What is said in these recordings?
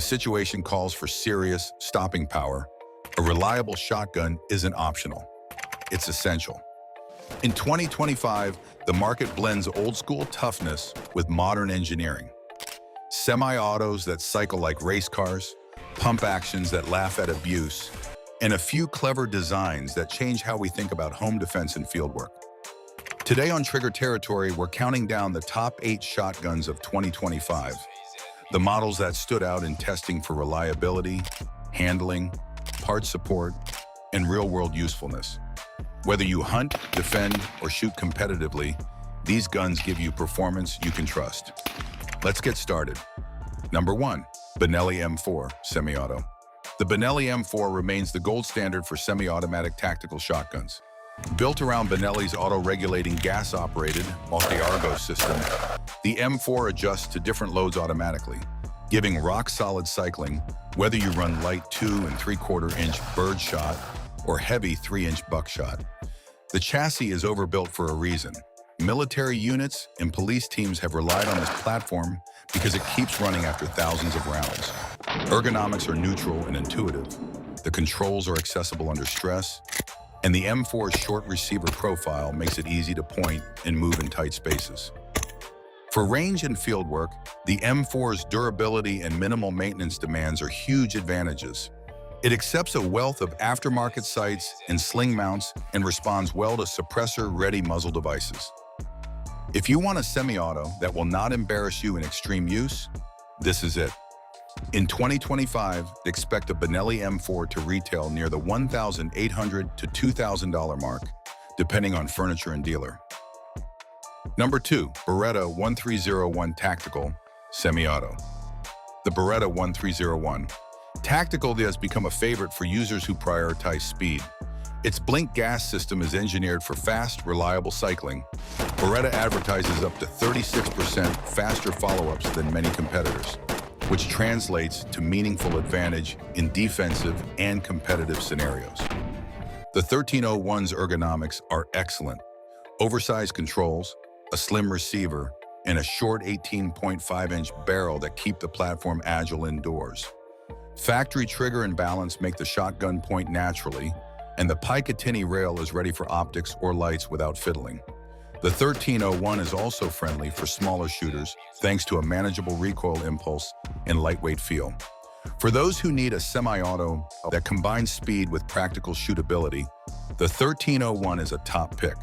the situation calls for serious stopping power, a reliable shotgun isn't optional. It's essential. In 2025, the market blends old-school toughness with modern engineering. Semi-autos that cycle like race cars, pump actions that laugh at abuse, and a few clever designs that change how we think about home defense and fieldwork. Today on Trigger Territory, we're counting down the top 8 shotguns of 2025, the models that stood out in testing for reliability, handling, part support, and real-world usefulness. Whether you hunt, defend, or shoot competitively, these guns give you performance you can trust. Let's get started. Number 1, Benelli M4 Semi-Auto. The Benelli M4 remains the gold standard for semi-automatic tactical shotguns. Built around Benelli's auto-regulating gas-operated multi-Argo system, the M4 adjusts to different loads automatically, giving rock-solid cycling, whether you run light 2 3/4-inch birdshot or heavy 3-inch buckshot. The chassis is overbuilt for a reason. Military units and police teams have relied on this platform because it keeps running after thousands of rounds. Ergonomics are neutral and intuitive. The controls are accessible under stress, and the M4's short receiver profile makes it easy to point and move in tight spaces. For range and fieldwork, the M4's durability and minimal maintenance demands are huge advantages. It accepts a wealth of aftermarket sights and sling mounts and responds well to suppressor-ready muzzle devices. If you want a semi-auto that will not embarrass you in extreme use, this is it. In 2025, expect a Benelli M4 to retail near the $1,800 to $2,000 mark, depending on furniture and dealer. Number 2, Beretta 1301 Tactical Semi-Auto. The Beretta 1301 Tactical has become a favorite for users who prioritize speed. Its blink gas system is engineered for fast, reliable cycling. Beretta advertises up to 36% faster follow-ups than many competitors, which translates to meaningful advantage in defensive and competitive scenarios. The 1301's ergonomics are excellent. Oversized controls, a slim receiver, and a short 18.5-inch barrel that keep the platform agile indoors. Factory trigger and balance make the shotgun point naturally, and the Picatinny rail is ready for optics or lights without fiddling. The 1301 is also friendly for smaller shooters thanks to a manageable recoil impulse and lightweight feel. For those who need a semi-auto that combines speed with practical shootability, the 1301 is a top pick.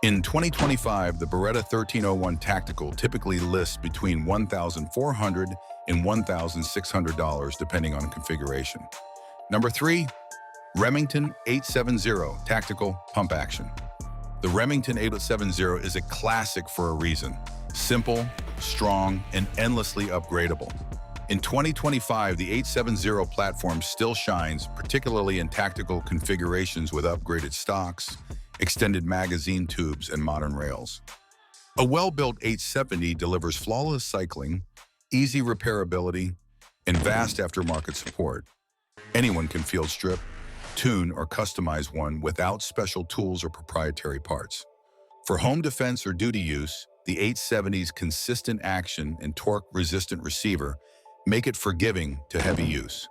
In 2025, the Beretta 1301 Tactical typically lists between $1,400 and $1,600 depending on configuration. Number 3, Remington 870 Tactical Pump Action. The Remington 870 is a classic for a reason. Simple, strong, and endlessly upgradable. In 2025, the 870 platform still shines, particularly in tactical configurations with upgraded stocks, extended magazine tubes, and modern rails. A well-built 870 delivers flawless cycling, easy repairability, and vast aftermarket support. Anyone can field strip, tune, or customize one without special tools or proprietary parts. For home defense or duty use, the 870's consistent action and torque-resistant receiver make it forgiving to heavy use.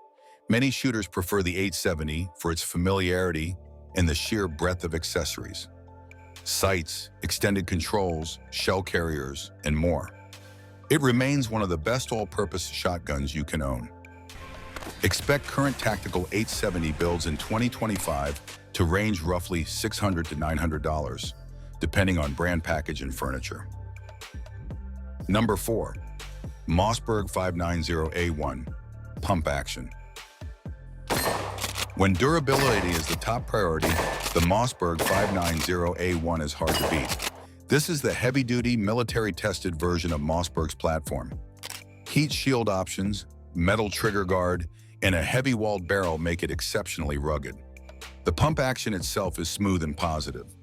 Many shooters prefer the 870 for its familiarity and the sheer breadth of accessories. Sights, extended controls, shell carriers, and more. It remains one of the best all-purpose shotguns you can own. Expect current tactical 870 builds in 2025 to range roughly $600 to $900, depending on brand package and furniture. Number 4, Mossberg 590A1 Pump Action. When durability is the top priority, the Mossberg 590A1 is hard to beat. This is the heavy-duty, military-tested version of Mossberg's platform. Heat shield options, metal trigger guard, and a heavy-walled barrel make it exceptionally rugged. The pump action itself is smooth and positive.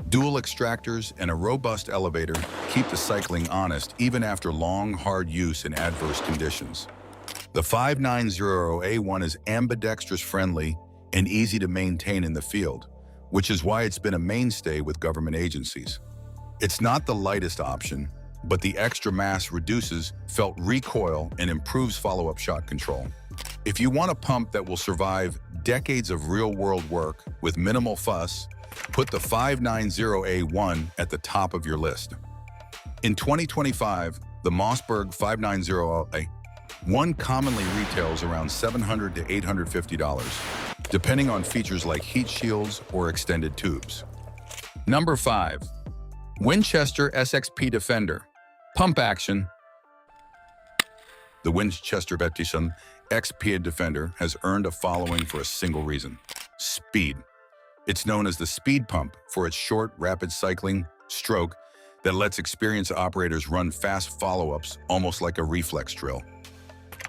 Dual extractors and a robust elevator keep the cycling honest even after long, hard use in adverse conditions. The 590A1 is ambidextrous friendly and easy to maintain in the field, which is why it's been a mainstay with government agencies. It's not the lightest option, but the extra mass reduces felt recoil and improves follow-up shot control. If you want a pump that will survive decades of real-world work with minimal fuss, put the 590A1 at the top of your list. In 2025, the Mossberg 590A1 commonly retails around $700 to $850, depending on features like heat shields or extended tubes. Number 5. Winchester SXP Defender. Pump action. The Winchester XP Defender has earned a following for a single reason: speed. It's known as the speed pump for its short, rapid cycling stroke that lets experienced operators run fast follow-ups almost like a reflex drill.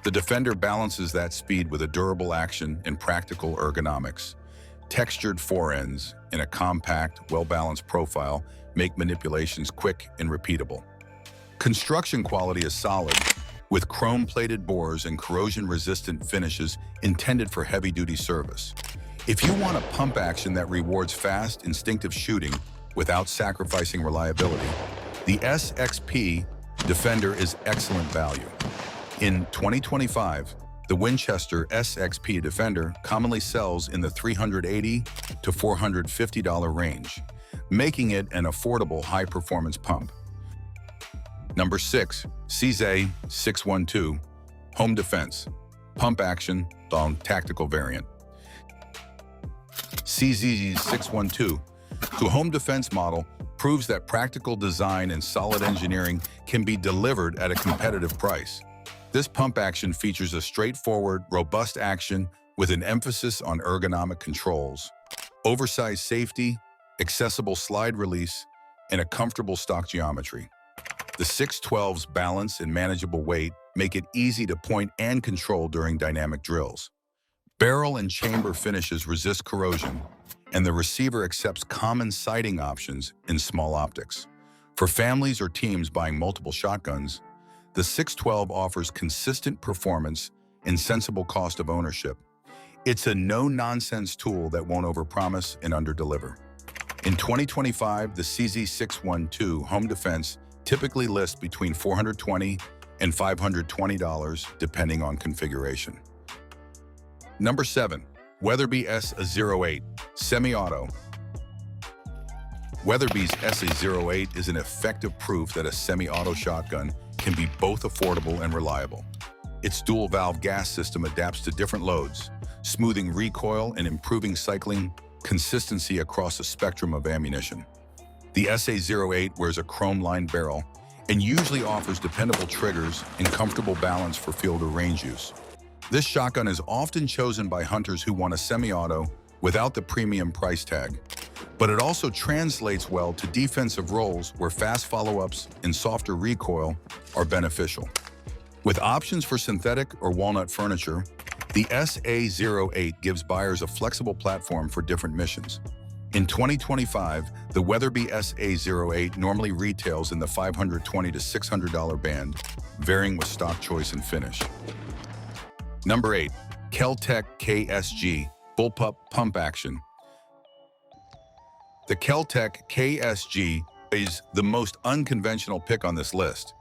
The Defender balances that speed with a durable action and practical ergonomics. Textured forends and a compact, well-balanced profile make manipulations quick and repeatable. Construction quality is solid, with chrome-plated bores and corrosion-resistant finishes intended for heavy-duty service. If you want a pump action that rewards fast, instinctive shooting without sacrificing reliability, the SXP Defender is excellent value. In 2025, the Winchester SXP Defender commonly sells in the $380 to $450 range, making it an affordable high-performance pump. Number 6. CZ 612 Home Defense. Pump action, long tactical variant. CZ 612, the home defense model, proves that practical design and solid engineering can be delivered at a competitive price. This pump action features a straightforward, robust action with an emphasis on ergonomic controls, oversized safety, accessible slide release, and a comfortable stock geometry. The 612's balance and manageable weight make it easy to point and control during dynamic drills. Barrel and chamber finishes resist corrosion, and the receiver accepts common sighting options in small optics. For families or teams buying multiple shotguns, the 612 offers consistent performance and sensible cost of ownership. It's a no-nonsense tool that won't overpromise and underdeliver. In 2025, the CZ612 Home Defense typically lists between $420 and $520 depending on configuration. Number 7. Weatherby SA08 Semi-Auto. Weatherby's SA08 is an effective proof that a semi-auto shotgun can be both affordable and reliable. Its dual-valve gas system adapts to different loads, smoothing recoil and improving cycling consistency across a spectrum of ammunition. The SA08 wears a chrome-lined barrel and usually offers dependable triggers and comfortable balance for field or range use. This shotgun is often chosen by hunters who want a semi-auto without the premium price tag, but it also translates well to defensive roles where fast follow-ups and softer recoil are beneficial. With options for synthetic or walnut furniture, the SA08 gives buyers a flexible platform for different missions. In 2025, the Weatherby SA08 normally retails in the $520 to $600 band, varying with stock choice and finish. Number 8. Kel-Tec KSG Bullpup Pump Action. The Kel-Tec KSG is the most unconventional pick on this list,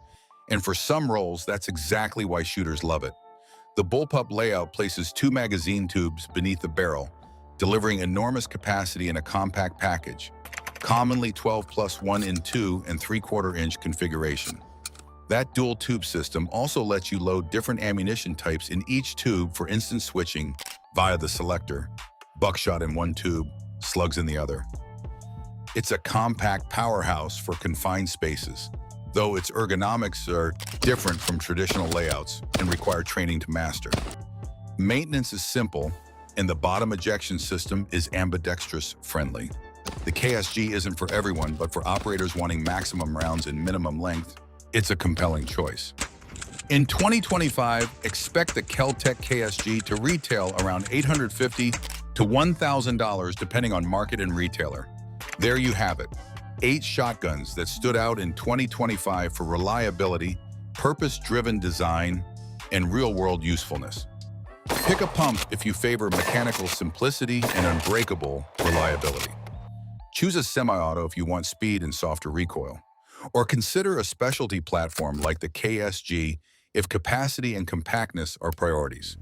and for some roles, that's exactly why shooters love it. The bullpup layout places 2 magazine tubes beneath the barrel, delivering enormous capacity in a compact package, commonly 12 plus 1 in 2 and 3/4 inch configuration. That dual tube system also lets you load different ammunition types in each tube for instant switching via the selector, buckshot in one tube, slugs in the other. It's a compact powerhouse for confined spaces, though its ergonomics are different from traditional layouts and require training to master. Maintenance is simple, and the bottom ejection system is ambidextrous friendly. The KSG isn't for everyone, but for operators wanting maximum rounds in minimum length, it's a compelling choice. In 2025, expect the Kel-Tec KSG to retail around $850 to $1,000 depending on market and retailer. There you have it, 8 shotguns that stood out in 2025 for reliability, purpose-driven design, and real-world usefulness. Pick a pump if you favor mechanical simplicity and unbreakable reliability. Choose a semi-auto if you want speed and softer recoil, Or consider a specialty platform like the KSG if capacity and compactness are priorities.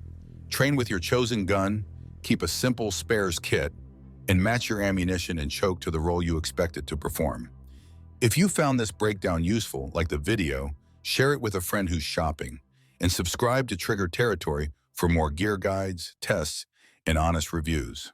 Train with your chosen gun, keep a simple spares kit, and match your ammunition and choke to the role you expect it to perform. If you found this breakdown useful, like the video, share it with a friend who's shopping, and subscribe to Trigger Territory for more gear guides, tests, and honest reviews.